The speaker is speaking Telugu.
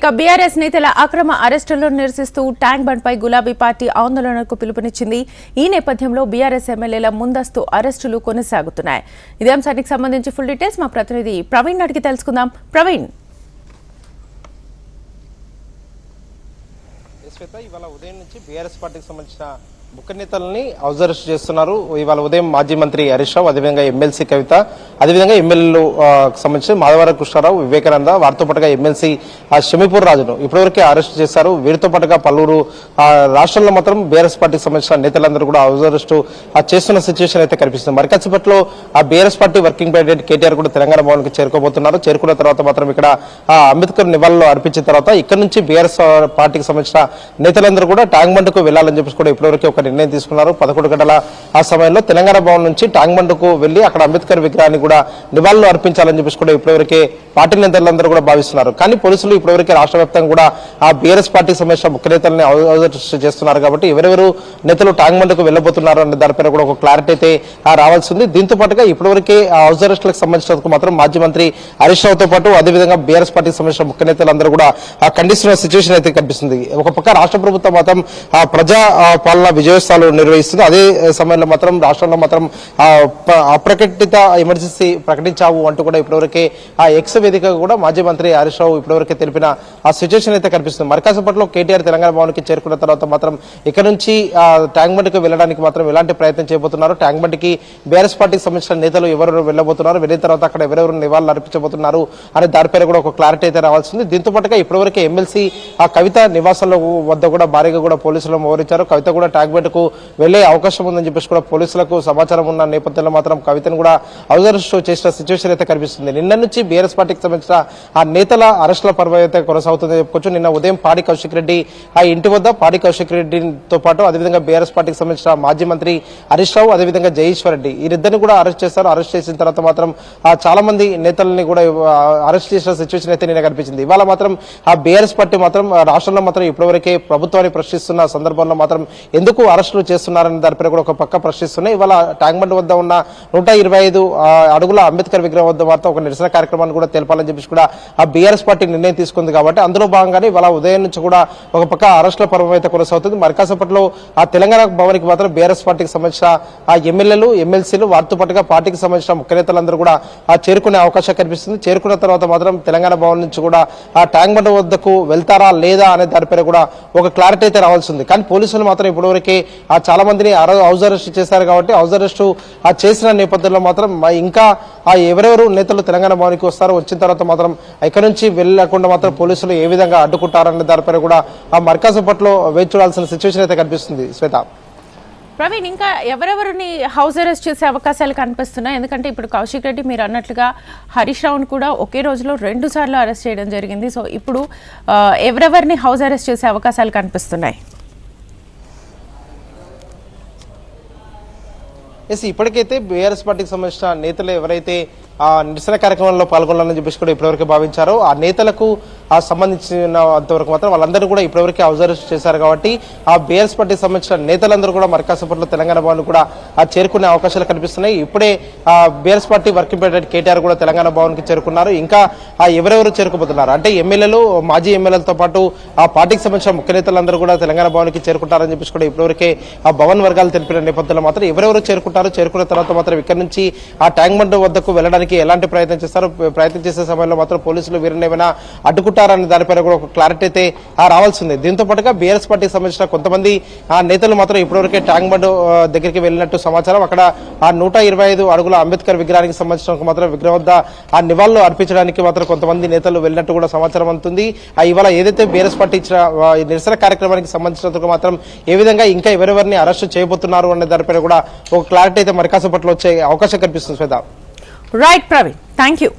బీఆర్ఎస్ నేతల అక్రమ అరెస్టులను నిరసిస్తూ ట్యాంక్ బండ్ పై గులాబీ పార్టీ ఆందోళనకు పిలుపునిచ్చింది. ఈ నేపథ్యంలో బీఆర్ఎస్ ఎమ్మెల్యేల ముందస్తు అరెస్టులు కొనసాగుతున్నాయి. ఇదే అంశానికి సంబంధించి ఫుల్ డీటెయిల్స్ మా ప్రతినిధి ప్రవీణ్ అడిగి తెలుసుకుందాం. ప్రవీణ్, ఇవాళ ఉదయం నుంచి బీఆర్ఎస్ పార్టీకి సంబంధించిన ముఖ్య నేతలని హౌస్ అరెస్ట్ చేస్తున్నారు. ఇవాళ ఉదయం మాజీ మంత్రి హరీష్ రావు, అదేవిధంగా ఎమ్మెల్సీ కవిత, అదేవిధంగా ఎమ్మెల్యేలు సంబంధించి మాధవరం కృష్ణారావు, వివేకానంద, వారితో పాటుగా ఎమ్మెల్సీ షమీపూర్ రాజును ఇప్పటివరకే అరెస్ట్ చేశారు. వీరితో పాటుగా పలువురు రాష్ట్రంలో మాత్రం బీఆర్ఎస్ పార్టీకి సంబంధించిన నేతలందరూ కూడా హౌస్ అరెస్ట్ చేస్తున్న సిచ్యువేషన్ అయితే కనిపిస్తుంది. మరి కాసేపట్లో ఆ BRS party working president KTR కూడా తెలంగాణ భవన్ కి చేరుకోబోతున్నారు. చేరుకున్న తర్వాత మాత్రం ఇక్కడ అంబేద్కర్ నివాళులు అర్పించిన తర్వాత ఇక్కడ నుంచి బీఆర్ఎస్ పార్టీకి సంబంధించిన నేతలందరూ కూడా ట్యాంక్ బండ్ కు వెళ్లాలని చెప్పేసి కూడా ఇప్పటివరకు ఒక నిర్ణయం తీసుకున్నారు. 11 గంటల ఆ సమయంలో తెలంగాణ భవన్ నుంచి ట్యాంక్ బండ్ కు వెళ్లి అక్కడ అంబేద్కర్ విగ్రహాన్ని కూడా నివాళులు అర్పించాలని చెప్పేసి కూడా ఇప్పటివరకే పార్టీ నేతలందరూ కూడా భావిస్తున్నారు. కానీ పోలీసులు ఇప్పటివరకే రాష్ట్ర వ్యాప్తంగా కూడా ఆ బీఆర్ఎస్ పార్టీకి సంబంధించిన ముఖ్య నేతలని అరెస్ట్ చేస్తున్నారు. కాబట్టి ఎవరెవరు నేతలు ట్యాంక్ బండ్ కు వెళ్లబోతున్నారు అనే దానిపైన కూడా ఒక క్లారిటీ అయితే రావాల్సి ఉంది. దీంతో పాటుగా ఇప్పటివరకే ఆ హౌస్ అరెస్టులకు సంబంధించినందుకు మాత్రం మాజీ మంత్రి హరీష్ రావుతో పాటు అదేవిధంగా బీఆర్ఎస్ పార్టీకి సంబంధించిన ముఖ్య నేతలందరూ కూడా ఖండిస్తున్న సిచ్యువేషన్ అయితే కనిపిస్తుంది. ఒక పక్క రాష్ట్ర ప్రభుత్వం మాత్రం ప్రజా పాలన విజయోత్సవాలు నిర్వహిస్తుంది. అదే సమయంలో మాత్రం రాష్ట్రంలో మాత్రం అప్రకటిత ఎమర్జెన్సీ ప్రకటించావు అంటూ కూడా ఇప్పటివరకే ఆ ఎక్స్ వేదిక కూడా మాజీ మంత్రి హరీష్ రావు ఇప్పటివరకే తెలిపిన ఆ సిచ్యువేషన్ అయితే కనిపిస్తుంది. మరికాసేపట్లో కేటీఆర్ తెలంగాణ భవన్ కి చేరుకున్న తర్వాత మాత్రం ఇక్కడ నుంచి ట్యాంక్ బండ్ కి వెళ్ళడానికి మాత్రం ఎలాంటి ప్రయత్నం చేయబోతున్నారు, ట్యాంక్ బండ్ కి బీఆర్ఎస్ పార్టీకి సంబంధించిన నేతలు ఎవరు వెళ్ళబోతున్నారు, వెళ్ళిన తర్వాత అక్కడ ఎవరెవరు నివాళులు అర్పించబోతున్నారు అనే దానిపైన కూడా ఒక క్లారిటీ అయితే రావాల్సింది. దీంతో పాటుగా ఇప్పటివరకే ఎమ్మెల్సీ ఆ కవిత నివాసాల వద్ద కూడా భారీగా కూడా పోలీసులు మోహరించారు. కవిత కూడా ట్యాంక్ బండ్ కు వెళ్లే అవకాశం ఉందని చెప్పేసి కూడా పోలీసులకు సమాచారం ఉన్న నేపథ్యంలో మాత్రం కవితను కూడా హౌస్ అరెస్ట్ చేసిన సిచ్యువేషన్ అయితే కనిపిస్తుంది. నిన్న నుంచి బీఆర్ఎస్ పార్టీకి సంబంధించిన ఆ నేతల అరెస్టుల పర్వం అయితే కొనసాగుతుందని చెప్పుకోవచ్చు. నిన్న ఉదయం పాడి కౌశిక్ రెడ్డి ఆ ఇంటి వద్ద పాడి కౌశిక్ రెడ్డితో పాటు అదేవిధంగా బీఆర్ఎస్ పార్టీకి సంబంధించిన మాజీ మంత్రి హరీష్ రావు, అదేవిధంగా జయేశ్వర్ రెడ్డి వీరిద్దరిని కూడా అరెస్ట్ చేశారు. అరెస్ట్ చేసిన తర్వాత మాత్రం చాలా మంది నేతలని కూడా అరెస్ట్ చేసిన సిచ్యువేషన్ అయితే నిన్న కనిపించింది. ఇవాళ మాత్రం ఆ బీఆర్ఎస్ పార్టీ మాత్రం రాష్ట్రంలో మాత్రం ఇప్పటివరకే ప్రభుత్వాన్ని ప్రశ్నిస్తున్న సందర్భంలో మాత్రం ఎందుకు అరెస్టులు చేస్తున్నారని దానిపై కూడా ఒక పక్క ప్రశ్నిస్తున్నాయి. ఇవాళ ట్యాంక్ బండ్ వద్ద ఉన్న 125 అడుగుల అంబేద్కర్ విగ్రహం వద్ద మాత్రం ఒక నిరసన కార్యక్రమాన్ని కూడా తెలపాలని చెప్పేసి కూడా ఆ బీఆర్ఎస్ పార్టీ నిర్ణయం తీసుకుంది. కాబట్టి అందులో భాగంగానే ఇవాళ ఉదయం నుంచి కూడా ఒక పక్క అరెస్టుల పర్వం అయితే కొనసాగుతుంది. మరికాసేపట్లో ఆ తెలంగాణ భవన్కి మాత్రం బీఆర్ఎస్ పార్టీకి సంబంధించిన ఆ ఎమ్మెల్యేలు, ఎమ్మెల్సీలు, వారితో పాటుగా పార్టీకి సంబంధించిన ముఖ్య నేతలందరూ కూడా చేరుకునే అవకాశం కనిపిస్తుంది. చేరుకున్న తర్వాత మాత్రం తెలంగాణ భవన్ నుంచి కూడా ఆ ట్యాంక్ బండ్ వద్దకు వెళ్తారా లేదా అనే దానిపైన కూడా ఒక క్లారిటీ అయితే రావాల్సి ఉంది. కానీ పోలీసులు మాత్రం ఇప్పటివరకే చాలా మందిని హౌస్ అరెస్ట్ చేశారు. కాబట్టి హౌస్ అరెస్ట్ చేసిన నేపథ్యంలో మాత్రం ఇంకా ఎవరెవరు నేతలు తెలంగాణ భవన్కి వస్తారో, వచ్చిన తర్వాత మాత్రం ఇక్కడ నుంచి వెళ్ళకుండా మాత్రం పోలీసులు ఏ విధంగా అడ్డుకుంటారనే దానిపైన కూడా ఆ మరికాసేపట్లో వేచి చూడాల్సిన సిచ్యువేషన్ అయితే కనిపిస్తుంది. శ్వేత, ప్రవీణ్, ఇంకా ఎవరెవరిని హౌస్ అరెస్ట్ చేసే అవకాశాలు కనిపిస్తున్నాయి? ఎందుకంటే ఇప్పుడు కౌశిక్ రెడ్డి మీరు అన్నట్లుగా హరీష్ రావును కూడా ఒకే రోజులో 2 సార్లు అరెస్ట్ చేయడం జరిగింది. సో ఇప్పుడు ఎవరెవరిని హౌస్ అరెస్ట్ చేసే అవకాశాలు కనిపిస్తున్నాయి? ఇప్పటికైతే బీఆర్ఎస్ పార్టీకి సంబంధించిన నేతలు ఎవరైతే నిరసన కార్యక్రమంలో పాల్గొనాలని చెప్పేసి కూడా ఇప్పటివరకు భావించారో ఆ నేతలకు సంబంధించినంతవరకు మాత్రం వాళ్ళందరూ కూడా ఇప్పటివరకు హౌస్ అరెస్ట్ చేశారు. కాబట్టి ఆ బీఆర్ఎస్ పార్టీకి సంబంధించిన నేతలందరూ కూడా మరికాసేపట్లో తెలంగాణ భవన్ కూడా చేరుకునే అవకాశాలు కనిపిస్తున్నాయి. ఇప్పుడే BRS party working president KTR కూడా తెలంగాణ భవన్ కి చేరుకున్నారు. ఇంకా ఎవరెవరు చేరుకుపోతున్నారు అంటే ఎమ్మెల్యేలు, మాజీ ఎమ్మెల్యేలతో పాటు ఆ పార్టీకి సంబంధించిన ముఖ్య నేతలందరూ కూడా తెలంగాణ భవన్ కి చేరుకుంటారని చెప్పేసి కూడా ఇప్పటివరకే ఆ భవన్ వర్గాలు తెలిపిన నేపథ్యంలో మాత్రం ఎవరెవరు చేరుకున్న తర్వాత మాత్రం ఇక్కడ నుంచి ఆ ట్యాంక్ బండ్ వద్దకు వెళ్ళడానికి ఎలాంటి ప్రయత్నం చేస్తారు, ప్రయత్నం చేసే సమయంలో మాత్రం పోలీసులు వీరిని ఏమైనా అడ్డుకుంటారని దానిపైన కూడా ఒక క్లారిటీ అయితే రావాల్సింది. దీంతో పాటుగా బీఆర్ఎస్ పార్టీకి సంబంధించిన కొంతమంది నేతలు మాత్రం ఇప్పటివరకే ట్యాంక్ బండ్ దగ్గరికి వెళ్ళినట్టు సమాచారం. అక్కడ ఆ 125 అడుగుల అంబేద్కర్ విగ్రహానికి సంబంధించిన మాత్రం విగ్రహం వద్ద ఆ నివాళులు అర్పించడానికి మాత్రం కొంతమంది నేతలు వెళ్ళినట్టు కూడా సమాచారం అందుతుంది. ఇవాళ ఏదైతే బీఆర్ఎస్ పార్టీ ఇచ్చిన నిరసన కార్యక్రమానికి సంబంధించినందుకు మాత్రం ఏ విధంగా ఇంకా ఎవరెవరిని అరెస్ట్ చేయబోతున్నారు అనే దానిపైన కూడా ఒక క్లారిటీ అయితే మరికాసేపట్లో వచ్చే అవకాశం కనిపిస్తుంది. శ్వేత, రైట్ ప్రవీణ్, థ్యాంక్ యూ.